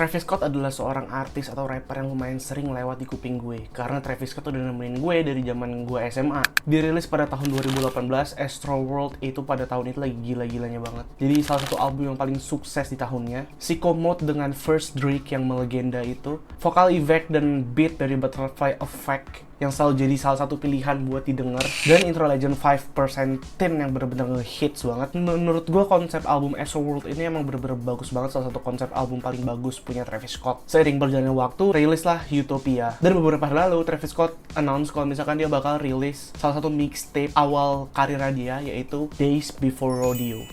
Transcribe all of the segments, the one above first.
Travis Scott adalah seorang artis atau rapper yang lumayan sering lewat di kuping gue. Karena Travis Scott udah nemenin gue dari zaman gue SMA. Dirilis pada tahun 2018, Astroworld itu pada tahun itu lagi gila-gilanya banget. Jadi salah satu album yang paling sukses di tahunnya. Sicko Mode dengan First Drake yang melegenda itu. Vokal Yvette dan beat dari Butterfly Effect yang selalu jadi salah satu pilihan buat didengar, dan Intro Legend 5% yang bener-bener nge-hits banget. Menurut gue konsep album Astroworld ini emang bener-bener bagus banget, salah satu konsep album paling bagus punya Travis Scott. Seiring berjalannya waktu, rilislah Utopia. Dan beberapa hari lalu, Travis Scott announce kalau misalkan dia bakal rilis salah satu mixtape awal karirnya dia, yaitu Days Before Rodeo.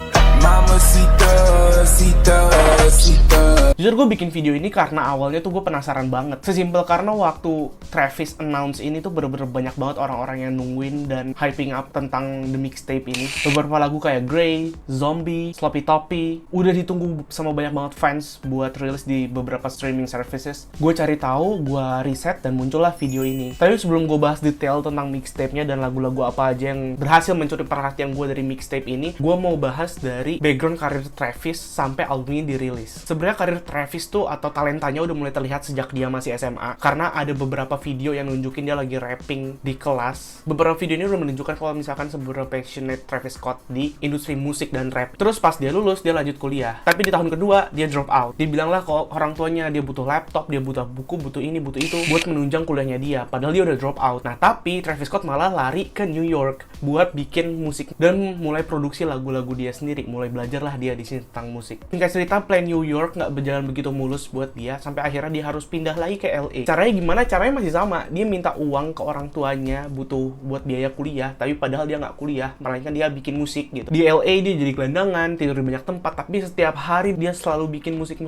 Jujur gue bikin video ini karena awalnya tuh gue penasaran banget. Sesimpel karena waktu Travis announce ini tuh bener-bener banyak banget orang-orang yang nungguin dan hyping up tentang the mixtape ini. Beberapa lagu kayak Grey, Zombie, Sloppy Toppy udah ditunggu sama banyak banget fans buat rilis di beberapa streaming services. Gue cari tahu, gue riset, dan muncullah video ini. Tapi sebelum gue bahas detail tentang mixtape-nya dan lagu-lagu apa aja yang berhasil mencuri perhatian gue dari mixtape ini, gue mau bahas dari background karir Travis sampai album ini dirilis. Sebenarnya karir Travis tuh atau talentanya udah mulai terlihat sejak dia masih SMA, karena ada beberapa video yang nunjukin dia lagi rapping di kelas. Beberapa video ini udah menunjukkan kalau misalkan seberapa passionate Travis Scott di industri musik dan rap. Terus pas dia lulus, dia lanjut kuliah. Tapi di tahun kedua, dia drop out. Dia bilang lah kalau orang tuanya dia butuh laptop, dia butuh buku, butuh ini, butuh itu buat menunjang kuliahnya dia. Padahal dia udah drop out. Nah, tapi Travis Scott malah lari ke New York buat bikin musik dan mulai produksi lagu-lagu dia sendiri. Mulai belajar lah dia di sini tentang musik. Singkat cerita, plan New York nggak berjalan begitu mulus buat dia, sampai akhirnya dia harus pindah lagi ke LA. Caranya gimana? Caranya masih sama. Dia minta uang ke orang tuanya, butuh buat biaya kuliah, tapi padahal dia nggak kuliah, melainkan dia bikin musik gitu. Di LA dia jadi gelandangan, tidur di banyak tempat, tapi setiap hari dia selalu bikin musik.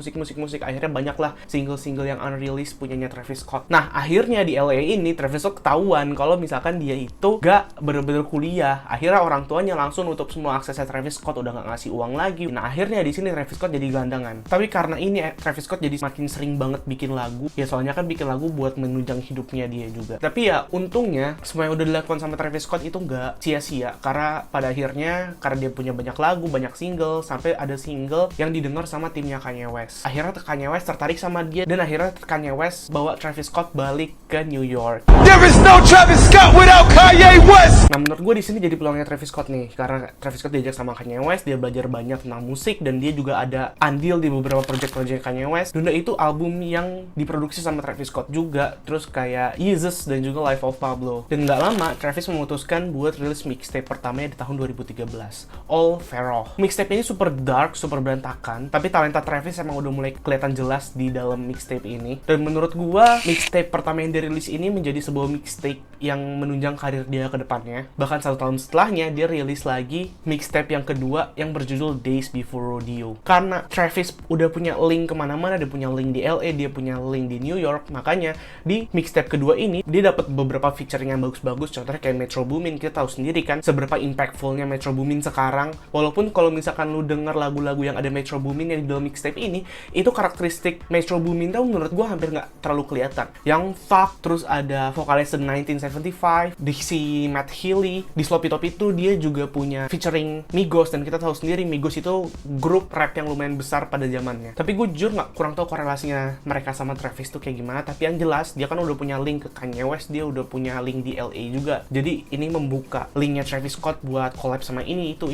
Akhirnya banyaklah single-single yang unreleased punyanya Travis Scott. Nah, akhirnya di LA ini Travis Scott ketahuan kalau misalkan dia itu nggak bener-bener kuliah. Akhirnya orang tuanya langsung nutup semua aksesnya Travis Scott, udah nggak ngasih uang lagi. Nah, akhirnya di sini Travis Scott jadi gelandangan. Tapi karena ini Travis Scott jadi makin sering banget bikin lagu. Ya soalnya kan bikin lagu buat menunjang hidupnya dia juga. Tapi ya untungnya semua yang udah dilakukan sama Travis Scott itu nggak sia-sia, karena pada akhirnya karena dia punya banyak lagu, banyak single, sampai ada single yang didengar sama timnya Kanye West. Akhirnya Kanye West tertarik sama dia, dan akhirnya Kanye West bawa Travis Scott balik ke New York. There is no Travis Scott without Kanye West. Nah, menurut gue di sini jadi peluangnya Travis Scott nih, karena Travis Scott diajak sama Kanye West, dia belajar banyak tentang musik, dan dia juga ada andil di beberapa project-project Kanye West. Dan itu album yang diproduksi sama Travis Scott juga, terus kayak Yeezus dan juga Life of Pablo. Dan nggak lama, Travis memutuskan buat rilis mixtape pertamanya di tahun 2013, All Pharaoh. Mixtape ini super dark, super berantakan, tapi talenta Travis emang udah mulai kelihatan jelas di dalam mixtape ini. Dan menurut gua, mixtape pertama yang dirilis ini menjadi sebuah mixtape yang menunjang karir dia ke depannya. Bahkan 1 tahun setelahnya, dia rilis lagi mixtape yang kedua yang berjudul Days Before Rodeo. Karena Travis udah punya link kemana-mana, dia punya link di LA, dia punya link di New York, makanya di mixtape kedua ini, dia dapat beberapa featuring yang bagus-bagus. Contohnya kayak Metro Boomin, kita tahu sendiri kan seberapa impactfulnya Metro Boomin sekarang. Walaupun kalau misalkan lu denger lagu-lagu yang ada Metro Boomin yang di dalam mixtape ini, itu karakteristik Metro Boomin tuh menurut gua hampir nggak terlalu kelihatan. Yang Fuck, terus ada vokalis The 1975, di si Matt Healy, di Sloppy Toppy itu dia juga punya featuring Migos, dan kita tahu sendiri Migos itu grup rap yang lumayan besar pada zamannya. Tapi gue jujur kurang tahu korelasinya mereka sama Travis tuh kayak gimana, tapi yang jelas dia kan udah punya link ke Kanye West, dia udah punya link di LA juga. Jadi ini membuka linknya Travis Scott buat collab sama ini itu.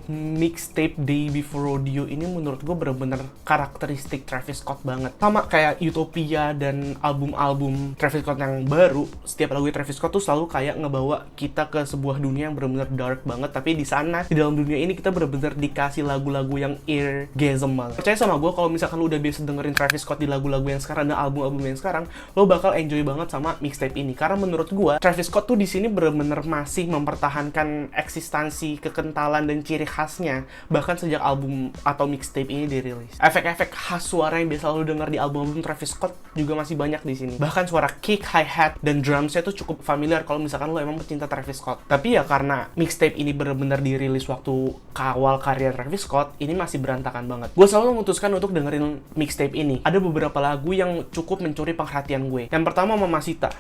Mixtape Day Before Rodeo ini menurut gue bener-bener karakteristik Travis Scott banget. Sama kayak Utopia dan album-album Travis Scott yang baru, setiap lagu Travis Scott tuh selalu kayak ngebawa kita ke sebuah dunia yang bener-bener dark banget. Tapi di sana, di dalam dunia ini kita bener-bener dikasih lagu-lagu yang eargasm banget. Percaya sama gue, kalau misalkan lu udah biasa dengerin Travis Scott di lagu-lagu yang sekarang dan album-album yang sekarang, lo bakal enjoy banget sama mixtape ini. Karena menurut gue, Travis Scott tuh di sini bener-bener masih mempertahankan eksistensi, kekentalan, dan ciri khasnya bahkan sejak album atau mixtape ini dirilis. Efek-efek khas suara yang biasa lo denger di album-album Travis Scott juga masih banyak di sini. Bahkan suara kick, hi-hat, dan drumsnya tuh cukup familiar kalau misalkan lo emang pecinta Travis Scott. Tapi ya karena mixtape ini bener-bener dirilis waktu awal karya Travis Scott, ini masih berantakan banget. Gue selalu memutuskan untuk dengerin mixtape ini. Ada beberapa lagu yang cukup mencuri perhatian gue. Yang pertama, Mamacita.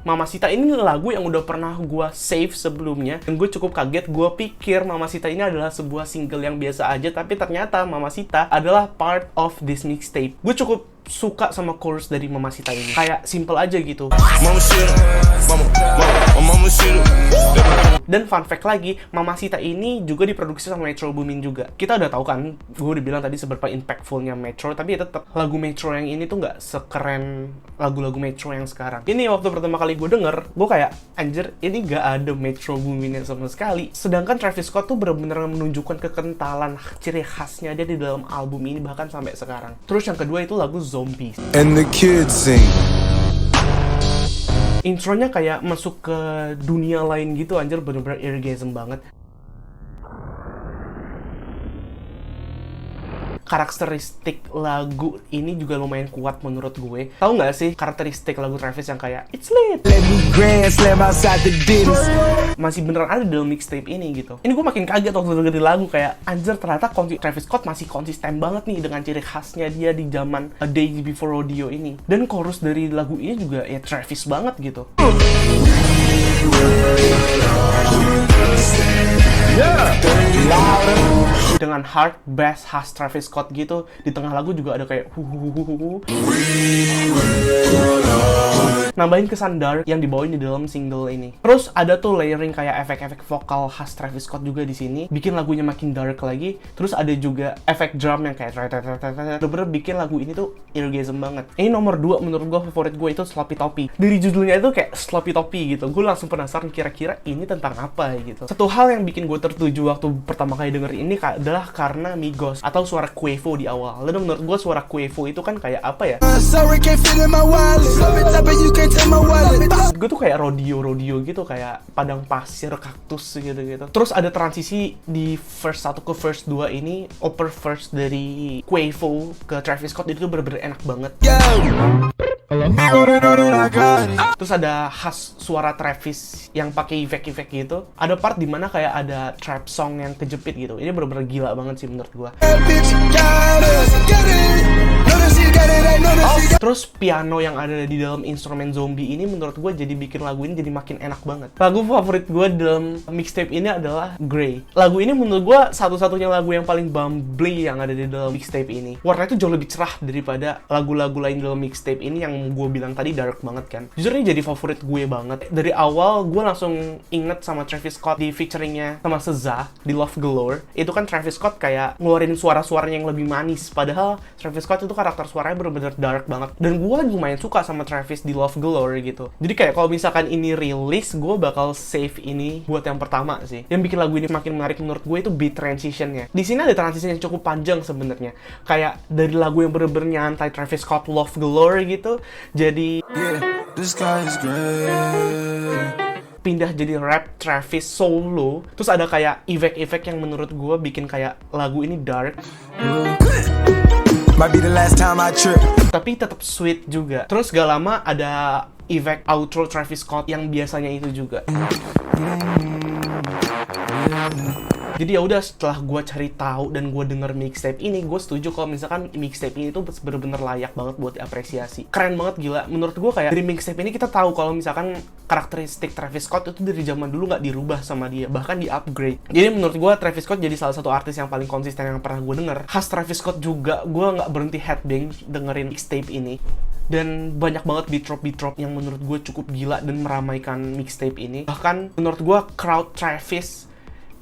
Mamacita ini lagu yang udah pernah gue save sebelumnya, dan gue cukup kaget. Gue pikir Mamacita ini adalah sebuah single yang biasa aja, tapi ternyata Mamacita adalah part of this mixtape. Gue cukup suka sama chorus dari Mamacita ini, kayak simple aja gitu. Dan fun fact lagi, Mamacita ini juga diproduksi sama Metro Boomin juga. Kita udah tahu kan, gue udah bilang tadi seberapa impactfulnya Metro, tapi tetap lagu Metro yang ini tuh nggak sekeren lagu-lagu Metro yang sekarang. Ini waktu pertama kali gue denger, gue kayak, anjir, ini nggak ada Metro Boominnya sama sekali. Sedangkan Travis Scott tuh bener-bener menunjukkan kekentalan ciri khasnya dia di dalam album ini, bahkan sampai sekarang. Terus yang kedua itu lagu Zombies. And the kids sing. Intronya kayak masuk ke dunia lain gitu, anjir, bener-bener eargasm banget. Karakteristik lagu ini juga lumayan kuat menurut gue. Tahu nggak sih karakteristik lagu Travis yang kayak It's lit, Let me grand slam outside the ditties. masih beneran ada dalam mixtape ini gitu. Ini gue makin kaget waktu denger di lagu, kayak anjir, ternyata Travis Scott masih konsisten banget nih dengan ciri khasnya dia di zaman A Day Before Rodeo ini. Dan chorus dari lagu ini juga ya Travis banget gitu. Dengan hard bass khas Travis Scott gitu, di tengah lagu juga ada kayak nambahin kesan dark yang dibawain di dalam single ini. Terus ada tuh layering kayak efek-efek vokal khas Travis Scott juga di sini, bikin lagunya makin dark lagi. Terus ada juga efek drum yang kayak bener-bener bikin lagu ini tuh eargasm banget. Ini nomor 2 menurut gue, favorit gue itu Sloppy Toppy. Dari judulnya itu kayak Sloppy Toppy gitu, gue langsung penasaran kira-kira ini tentang apa gitu. Satu hal yang bikin gue tertuju waktu pertama kali denger ini adalah karena Migos atau suara Quavo di awal. Dan menurut gue suara Quavo itu kan kayak apa ya? Gue tuh kayak rodeo gitu, kayak padang pasir, kaktus gitu. Terus ada transisi di verse 1 ke verse 2 ini, oper verse dari Quavo ke Travis Scott itu bener-bener enak banget. Terus ada khas suara Travis yang pakai efek-efek gitu. Ada part dimana kayak ada trap song yang kejepit gitu. Ini bener-bener gila banget sih menurut gua. Terus piano yang ada di dalam instrumen zombie ini menurut gue jadi bikin lagu ini jadi makin enak banget. Lagu favorit gue dalam mixtape ini adalah Grey. Lagu ini menurut gue satu-satunya lagu yang paling bubbly yang ada di dalam mixtape ini. Warnanya itu jauh lebih cerah daripada lagu-lagu lain dalam mixtape ini yang gue bilang tadi dark banget kan. Jujur ini jadi favorit gue banget. Dari awal gue langsung inget sama Travis Scott di featuringnya sama SZA di Love Galore. Itu kan Travis Scott kayak ngeluarin suara-suaranya yang lebih manis. Padahal Travis Scott itu karakter suaranya bener-bener dark banget. Dan gue lumayan suka sama Travis di Love Galore gitu. Jadi kayak kalau misalkan ini rilis, gue bakal save ini buat yang pertama sih. Yang bikin lagu ini makin menarik menurut gue itu beat transitionnya. Di sini ada transition yang cukup panjang sebenarnya. Kayak dari lagu yang bener-bener nyantai Travis Scott Love Galore gitu, jadi pindah jadi rap Travis solo. Terus ada kayak efek-efek yang menurut gue bikin kayak lagu ini dark. Might be the last time I trip. Tapi tetap sweet juga. Terus gak lama ada efek outro Travis Scott yang biasanya itu juga. Jadi ya udah, setelah gue cari tahu dan gue denger mixtape ini, gue setuju kalau misalkan mixtape ini tuh bener-bener layak banget buat diapresiasi. Keren banget, gila. Menurut gue kayak dari mixtape ini kita tahu kalau misalkan karakteristik Travis Scott itu dari zaman dulu nggak dirubah sama dia, bahkan di-upgrade. Jadi menurut gue Travis Scott jadi salah satu artis yang paling konsisten yang pernah gue denger. Khas Travis Scott juga, gue nggak berhenti headbang dengerin mixtape ini. Dan banyak banget beat drop yang menurut gue cukup gila dan meramaikan mixtape ini. Bahkan menurut gue crowd Travis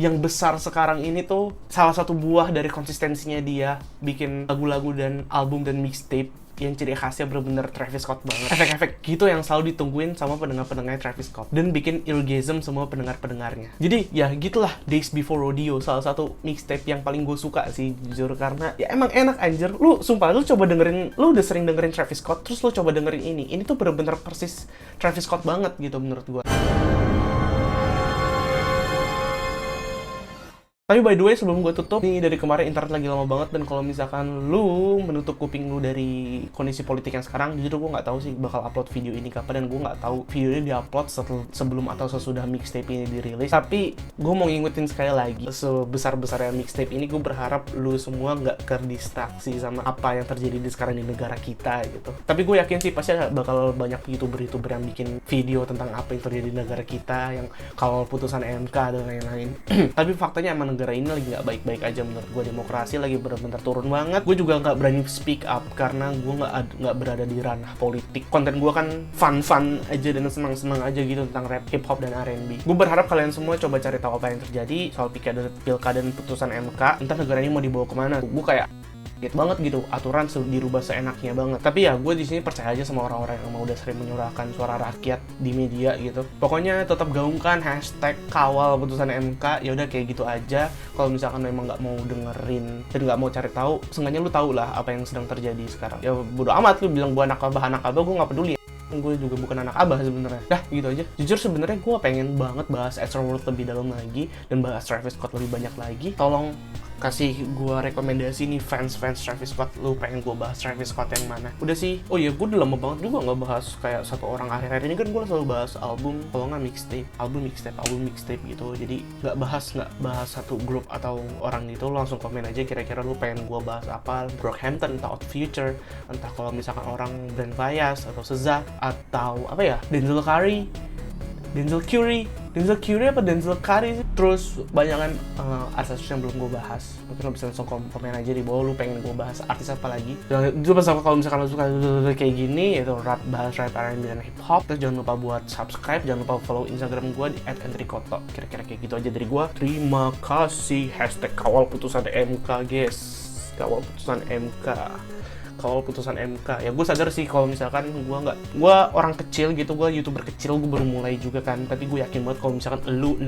yang besar sekarang ini tuh salah satu buah dari konsistensinya dia bikin lagu-lagu dan album dan mixtape yang ciri khasnya bener-bener Travis Scott banget. Efek-efek gitu yang selalu ditungguin sama pendengar-pendengar Travis Scott dan bikin eargasm semua pendengar-pendengarnya. Jadi ya gitulah Days Before Rodeo, salah satu mixtape yang paling gue suka sih jujur, karena ya emang enak anjir. Lu sumpah, lu coba dengerin, lu udah sering dengerin Travis Scott terus lu coba dengerin ini tuh bener-bener persis Travis Scott banget gitu menurut gue. Tapi by the way, sebelum gue tutup, nih dari kemarin internet lagi lama banget, dan kalau misalkan lu menutup kuping lu dari kondisi politik yang sekarang, jujur gue nggak tahu sih bakal upload video ini kapan, dan gue nggak tahu video ini diupload sebelum atau sesudah mixtape ini dirilis. Tapi gue mau ngingetin sekali lagi, sebesar-besarnya mixtape ini, gue berharap lu semua nggak terdistraksi sama apa yang terjadi di sekarang di negara kita gitu. Tapi gue yakin sih pasti bakal banyak youtuber yang bikin video tentang apa yang terjadi di negara kita, yang kawal putusan MK dan lain-lain. Tapi faktanya emang negara ini lagi nggak baik-baik aja menurut gue. Demokrasi lagi benar-benar turun banget. Gue juga nggak berani speak up karena gue nggak berada di ranah politik. Konten gue kan fun aja dan senang-senang aja gitu tentang rap, hip hop, dan R&B. Gue berharap kalian semua coba cari tahu apa yang terjadi soal pilkada dan putusan MK. Entah negara ini mau dibawa kemana. Gue kayak gitu banget gitu, aturan dirubah seenaknya banget. Tapi ya gue di sini percaya aja sama orang-orang yang udah sering menyuarakan suara rakyat di media gitu. Pokoknya tetap gaungkan hashtag kawal putusan MK. Ya udah kayak gitu aja. Kalau misalkan memang nggak mau dengerin dan nggak mau cari tahu, seenggaknya lu tahu lah apa yang sedang terjadi sekarang. Ya bodo amat lu bilang gue anak abah, gue nggak peduli. Gue juga bukan anak abah sebenarnya. Dah gitu aja. Jujur sebenarnya gue pengen banget bahas Astroworld lebih dalam lagi dan bahas Travis Scott lebih banyak lagi. Tolong kasih gue rekomendasi nih, fans Travis Scott, lu pengen gue bahas Travis Scott yang mana. Udah sih, oh iya gue udah lama banget juga nggak bahas kayak satu orang. Akhir-akhir ini kan gue selalu bahas album, kalau nggak mixtape gitu. Jadi nggak bahas satu grup atau orang gitu. Lu langsung komen aja kira-kira lu pengen gue bahas apa. Brockhampton, entah Odd Future, entah kalau misalkan orang Brand Bias atau SZA, atau apa ya, Denzel Curry apa Denzel Curry sih. Terus banyak kan artis yang belum gue bahas. Mungkin lo bisa langsung komen aja di bawah lu pengen gue bahas artis apa lagi. Dan itu pas kalau misalkan lo suka kayak gini, yaitu bahas rap, R&B, dan hip hop. Terus jangan lupa buat subscribe, jangan lupa follow Instagram gue di @entrikoto. Kira-kira kayak gitu aja dari gue. Terima kasih. Hashtag kawal putusan MK guys. Kawal putusan MK. Ya gue sadar sih kalau misalkan gue orang kecil gitu, gue YouTuber kecil, gue baru mulai juga kan. Tapi gue yakin banget kalau misalkan lu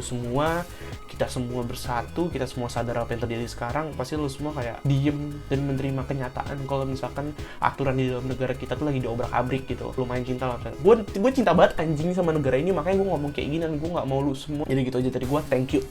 semua, kita semua bersatu, kita semua sadar apa yang terjadi sekarang, pasti lu semua kayak diem dan menerima kenyataan kalau misalkan aturan di dalam negara kita tuh lagi diobrak-abrik gitu. Lumayan cinta lah. Gue cinta banget anjing sama negara ini, makanya gue ngomong kayak gini, dan gue nggak mau lu semua. Jadi gitu aja dari gue. Thank you.